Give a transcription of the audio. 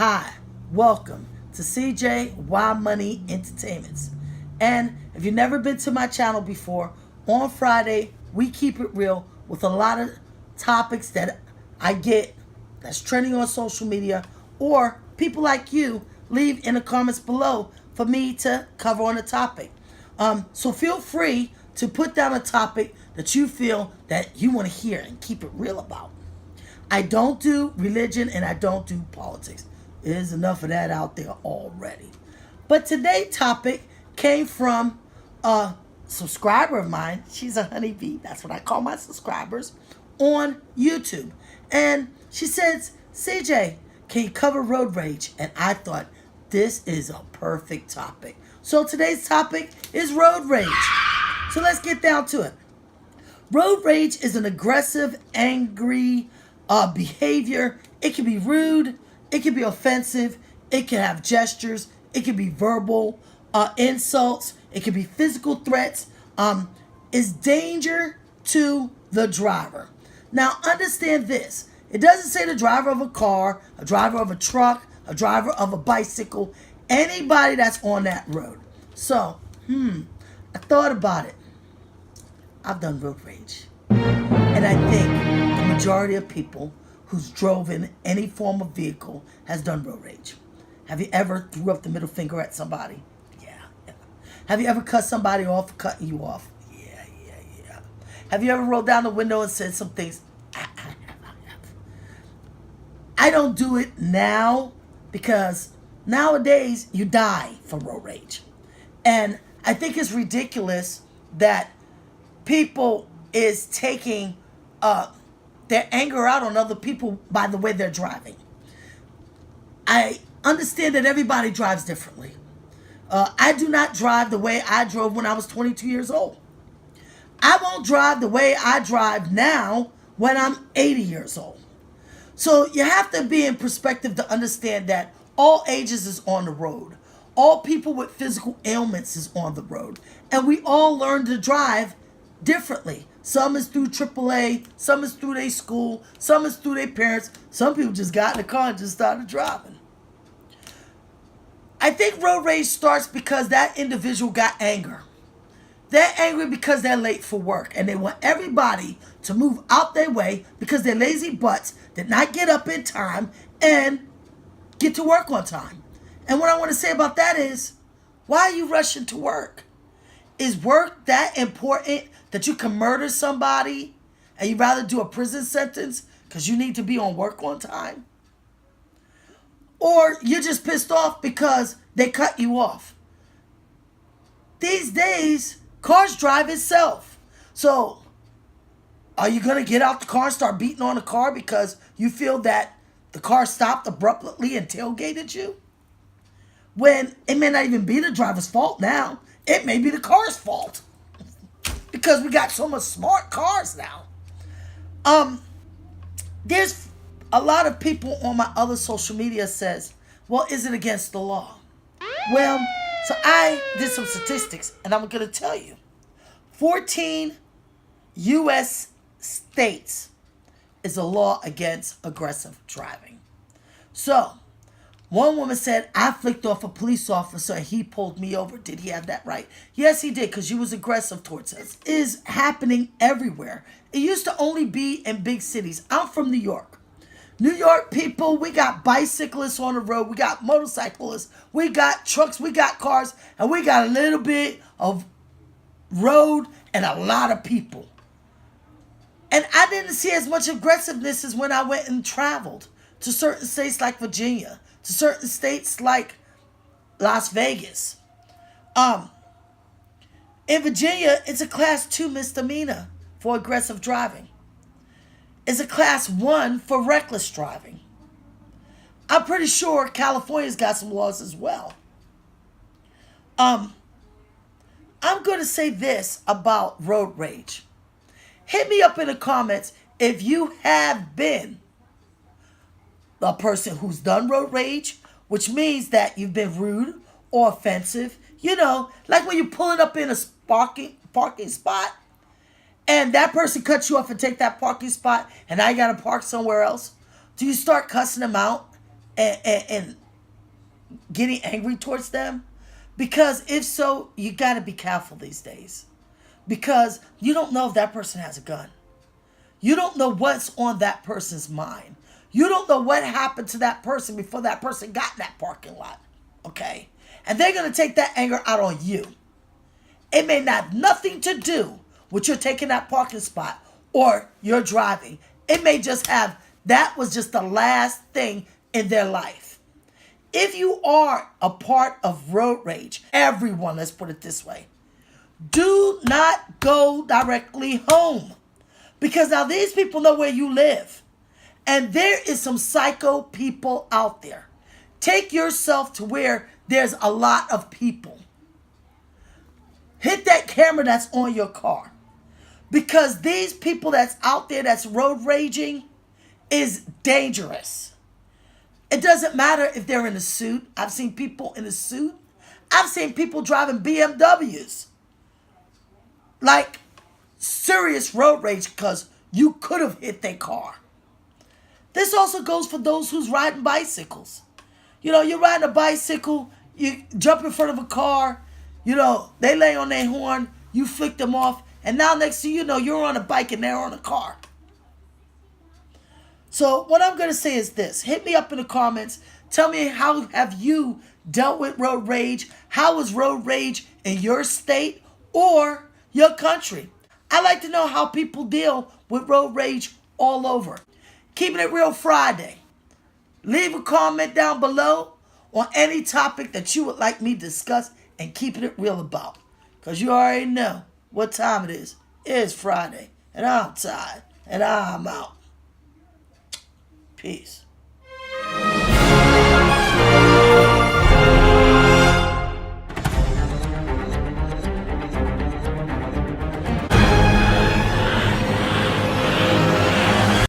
Hi, welcome to CJ Wild Money Entertainments. And if you've never been to my channel before, on Friday we keep it real with a lot of topics that I get that's trending on social media, or people like you leave in the comments below for me to cover on a topic. So feel free to put down a topic that you feel that you want to hear and keep it real about. I don't do religion and I don't do politics. There's enough of that out there already. But today's topic came from a subscriber of mine. She's a honeybee. That's what I call my subscribers on YouTube. And she says, CJ, can you cover road rage? And I thought, this is a perfect topic. So today's topic is road rage. So let's get down to it. Road rage is an aggressive, angry behavior. It can be rude. It can be offensive. It can have gestures. It can be verbal insults. It can be physical threats. It's danger to the driver. Now, understand this. It doesn't say the driver of a car, a driver of a truck, a driver of a bicycle, anybody that's on that road. So, I thought about it. I've done road rage. And I think the majority of people who's drove in any form of vehicle has done road rage. Have you ever threw up the middle finger at somebody? Yeah. Have you ever cut somebody off for cutting you off? Yeah. Have you ever rolled down the window and said some things? I don't do it now because nowadays you die from road rage. And I think it's ridiculous that people is taking their anger out on other people by the way they're driving. I understand that everybody drives differently. I do not drive the way I drove when I was 22 years old. I won't drive the way I drive now when I'm 80 years old. So you have to be in perspective to understand that all ages is on the road. All people with physical ailments is on the road. And we all learn to drive differently. Some is through AAA, some is through their school, some is through their parents. Some people just got in the car and just started driving. I think road rage starts because that individual got anger. They're angry because they're late for work and they want everybody to move out their way because their lazy butts did not get up in time and get to work on time. And what I want to say about that is, why are you rushing to work? Is work that important that you can murder somebody and you'd rather do a prison sentence because you need to be on work on time? Or you're just pissed off because they cut you off? These days, cars drive itself. So, are you going to get out the car and start beating on the car because you feel that the car stopped abruptly and tailgated you? When it may not even be the driver's fault now. It may be the car's fault. Because we got so much smart cars now. There's a lot of people on my other social media says, well, is it against the law? Well, so I did some statistics and I'm going to tell you. 14 U.S. states is a law against aggressive driving. So, one woman said, I flicked off a police officer and he pulled me over. Did he have that right? Yes, he did, because you was aggressive towards us. It is happening everywhere. It used to only be in big cities. I'm from New York. New York people, we got bicyclists on the road. We got motorcyclists. We got trucks. We got cars. And we got a little bit of road and a lot of people. And I didn't see as much aggressiveness as when I went and traveled to certain states like Virginia, to certain states like Las Vegas. In Virginia, it's a class 2 misdemeanor for aggressive driving. It's a class 1 for reckless driving. I'm pretty sure California's got some laws as well. I'm going to say this about road rage. Hit me up in the comments if you have been a person who's done road rage, which means that you've been rude or offensive. You know, like when you're pulling up in a parking spot and that person cuts you off and take that parking spot and now you got to park somewhere else. Do you start cussing them out and getting angry towards them? Because if so, you got to be careful these days. Because you don't know if that person has a gun. You don't know what's on that person's mind. You don't know what happened to that person before that person got in that parking lot. Okay? And they're going to take that anger out on you. It may not have nothing to do with you taking that parking spot or you're driving. It may just have, that was just the last thing in their life. If you are a part of road rage, everyone, let's put it this way, do not go directly home. Because now these people know where you live. And there is some psycho people out there. Take yourself to where there's a lot of people. Hit that camera that's on your car. Because these people that's out there that's road raging is dangerous. It doesn't matter if they're in a suit. I've seen people in a suit. I've seen people driving BMWs. Like serious road rage because you could have hit their car. This also goes for those who's riding bicycles. You know, you're riding a bicycle, you jump in front of a car, you know, they lay on their horn, you flick them off, and now next thing you know, you're on a bike and they're on a car. So what I'm going to say is this. Hit me up in the comments. Tell me, how have you dealt with road rage? How is road rage in your state or your country? I like to know how people deal with road rage all over. Keeping It Real Friday. Leave a comment down below on any topic that you would like me to discuss and keeping it real about. Because you already know what time it is. It's Friday. And I'm tired. And I'm out. Peace.